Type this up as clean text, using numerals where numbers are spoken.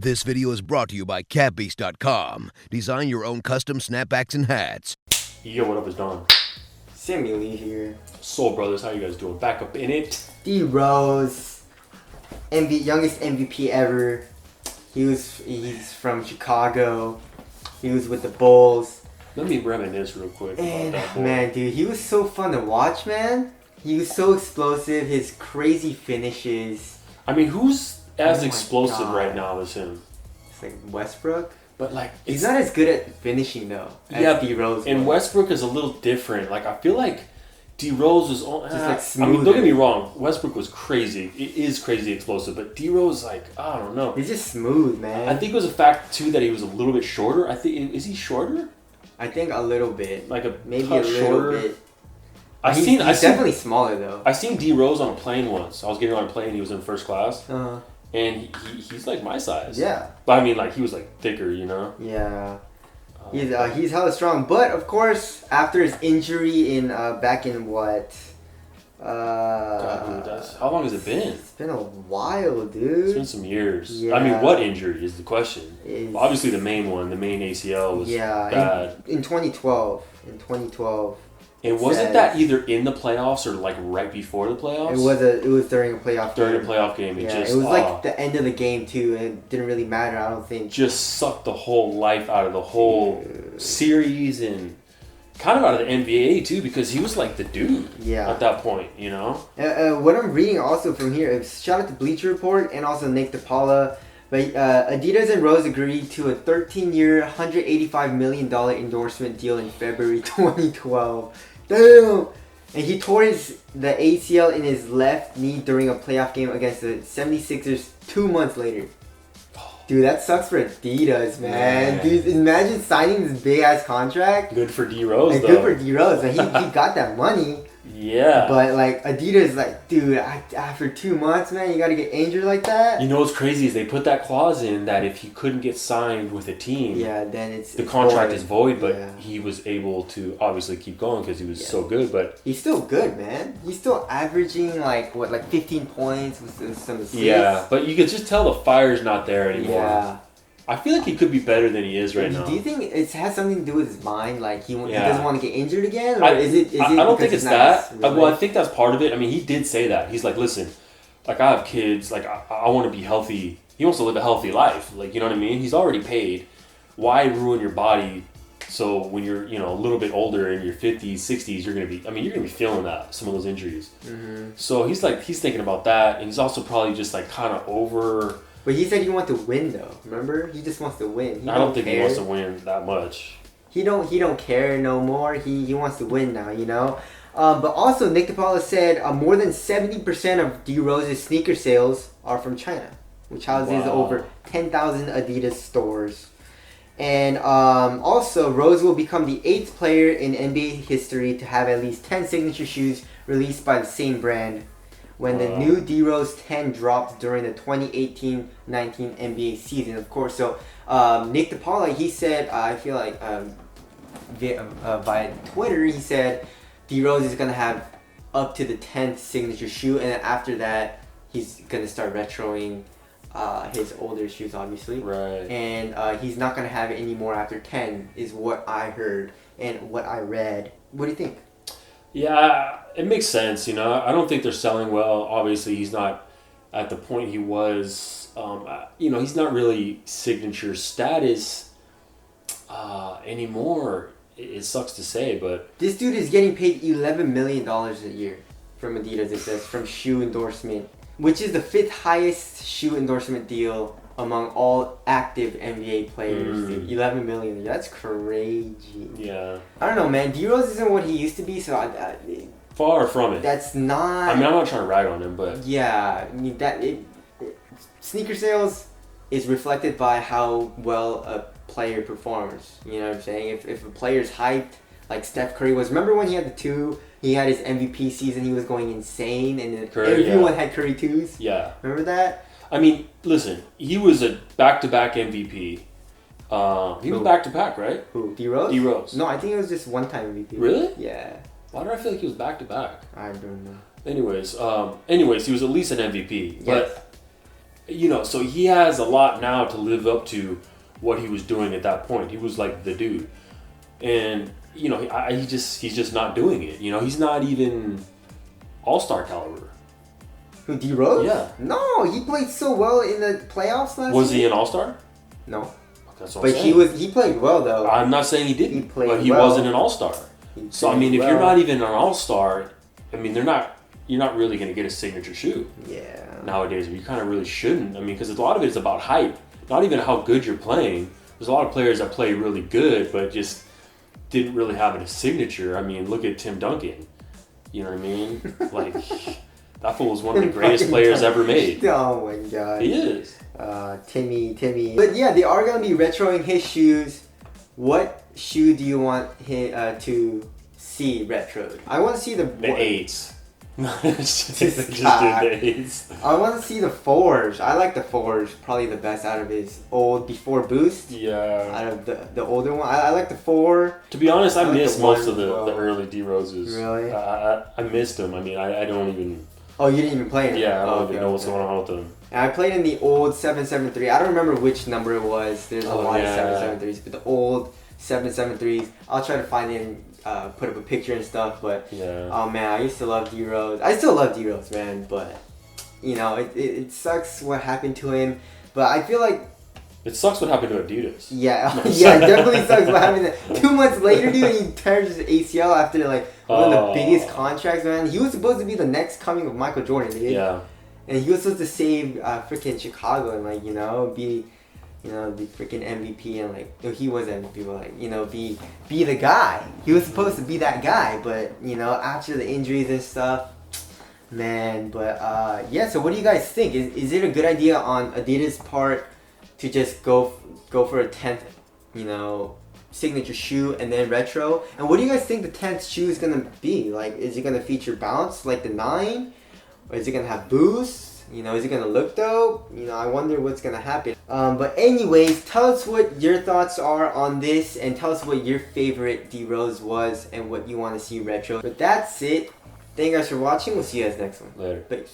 This video is brought to you by catbeast.com. Design your own custom snapbacks and hats. Yo, what up, is Don? Sammy Lee here. Soul Brothers, how you guys doing? Back up in it. D Rose, youngest MVP ever. He's from Chicago. He was with the Bulls. Let me reminisce real quick And about that boy. man, dude, he was so fun to watch, man. He was so explosive. His crazy finishes. I mean, who's as Oh my explosive God. right now as him? It's like Westbrook. But like, He's not as good at finishing though. As Yeah, D Rose. and Westbrook is a little different. Like, I feel like D Rose was Just like I mean, smoother. don't get me wrong. Westbrook was crazy. It is crazy explosive, but D Rose, like, I don't know. He's just smooth, man. I think it was a fact too that he was a little bit shorter. I think is he shorter? I think a little bit. Like a Maybe a touch little shorter. bit. He's Definitely smaller though. I seen D Rose on a plane once. I was getting on a plane. He was in first class. Uh-huh. And he's like my size. Yeah. But I mean, like, he was like thicker, you know? Yeah. He's hella strong. But of course, after his injury in back in what? God, who does? How long has it been? It's been a while, It's dude. been some years. Yeah. I mean, what injury is the question? It's- Obviously, the main one, the main ACL was bad. In 2012. In 2012. And wasn't that either in the playoffs or like right before the playoffs? It was during a playoff during game. a playoff game. Yeah, it was like the end of the game too, and it didn't really matter. I don't think. Just sucked the whole life out of the whole series and kind of out of the NBA too, because he was like the dude at that point, you know? What I'm reading also from here is shout out to Bleacher Report and also Nick DePaula. But Adidas and Rose agreed to a 13-year, $185 million endorsement deal in February 2012. Damn! And he tore the ACL in his left knee during a playoff game against the 76ers 2 months later. Dude, that sucks for Adidas, man. Dude, imagine signing this big-ass contract. Good for D Rose, And though. good for D Rose. He got that money. Yeah. But like Adidas, like, dude, after 2 months, man, you gotta get injured like that. You know what's crazy is they put that clause in that if he couldn't get signed with a team, Then the contract void. is void. But Yeah. he was able to obviously keep going because he was so good. But He's still good, man. He's still averaging like 15 points with some assists. yeah, but you could just tell the fire's not there anymore. Yeah. I feel like he could be better than he is right now. Do you think it has something to do with his mind? Like he Yeah. doesn't want to get injured again, or I is it? I don't think because it's not that. his Well, I think that's part of it. I mean, he did say that. He's like, listen, like I have kids. Like I want to be healthy. He wants to live a healthy life. Like, you know what I mean? He's already paid. Why ruin your body? So when you're, a little bit older in your 50s, 60s, you're going to be feeling some of those injuries. Mm-hmm. So he's thinking about that. And he's also probably just like kind of over. But he said he wants to win though. Remember, he just wants to win. I don't think he wants to win that much. He don't care no more. He wants to win now, you know. But also, Nick DePaula said more than 70% of D Rose's sneaker sales are from China, which houses over 10,000 Adidas stores. And also, Rose will become the 8th player in NBA history to have at least 10 signature shoes released by the same brand when the new D Rose 10 dropped during the 2018-19 NBA season, of course. So Nick DePaula, he said, I feel like via Twitter, he said D Rose is gonna have up to the 10th signature shoe, and then after that, he's gonna start retroing his older shoes, obviously. Right. And he's not gonna have it anymore after 10, is what I heard and what I read. What do you think? Yeah, it makes sense, I don't think they're selling well. Obviously, he's not at the point he was. He's not really signature status anymore. It sucks to say, but... This dude is getting paid $11 million a year from Adidas, it says, from shoe endorsement, which is the 5th highest shoe endorsement deal among all active NBA players. Dude, $11 million. That's crazy. Yeah. I don't know, man. D Rose isn't what he used to be, so Far from it. that's not... I mean, I'm not trying to rag on him, but... Yeah, I mean, sneaker sales is reflected by how well a player performs. You know what I'm saying? If a player's hyped, like Steph Curry was. Remember when he had the 2? He had his MVP season. He was going insane, and then Curry, everyone had Curry 2s. Yeah. Remember that? I mean, listen, he was a back-to-back MVP. He was back-to-back, right? Who? D Rose? D Rose. No, I think it was just one-time MVP. Really? Yeah. Why do I feel like he was back-to-back? I don't know. Anyways, he was at least an MVP. Yes. you know, so he has a lot now to live up to what he was doing at that point. He was like the dude, and you know, he's just not doing it. You know, he's not even all-star caliber. Who, D Rose? Yeah. No, he played so well in the playoffs last Was he year. an all-star? No. That's what But I'm saying. he played well though. I'm not saying he didn't, He played but he well. wasn't an all-star. So I mean, if you're not even an all-star, I mean, you're not really going to get a signature shoe. Yeah. Nowadays, you kind of really shouldn't. I mean, because a lot of it is about hype, not even how good you're playing. There's a lot of players that play really good, but just didn't really have a signature. I mean, look at Tim Duncan. You know what I mean? Like, that fool was one of the greatest players ever made. Oh my god. He is. Timmy. But yeah, they are going to be retroing his shoes. What shoe do you want to see retroed? I want to see the 8s. just did the 8s. I want to see the 4s. I like the 4s. Probably the best out of his old before Boost. Yeah. Out of the older one. I like the 4. To be honest, I like miss the most one of the as well. early D Roses. Really? I missed them. I mean, I don't even. Oh, you didn't even play it? Yeah, I don't even know what's going on with them. And I played in the old 773. I don't remember which number it was. There's a lot of 773s, but the old 773s. I'll try to find it and put up a picture and stuff. But Yeah. oh man, I used to love D Rose. I still love D Rose, man. But you know, it sucks what happened to him. But I feel like It sucks what happened to Adidas. yeah, yeah, it definitely sucks what happened. 2 months later, dude, he tears his ACL after like one of the biggest contracts, man. He was supposed to be the next coming of Michael Jordan, dude. Yeah. And he was supposed to save freaking Chicago and like be freaking MVP and like he was MVP, but like be the guy. He was supposed to be that guy, but after the injuries and stuff, man. But yeah. So what do you guys think? Is it a good idea on Adidas' part to just go for a 10th, signature shoe and then retro? And what do you guys think the 10th shoe is gonna be? Like, is it gonna feature bounce like the 9? Or is it gonna have boost? Is it gonna look dope? I wonder what's gonna happen. But anyways, tell us what your thoughts are on this, and tell us what your favorite D Rose was and what you want to see retro. But that's it. Thank you guys for watching. We'll see you guys next one. Later. Peace.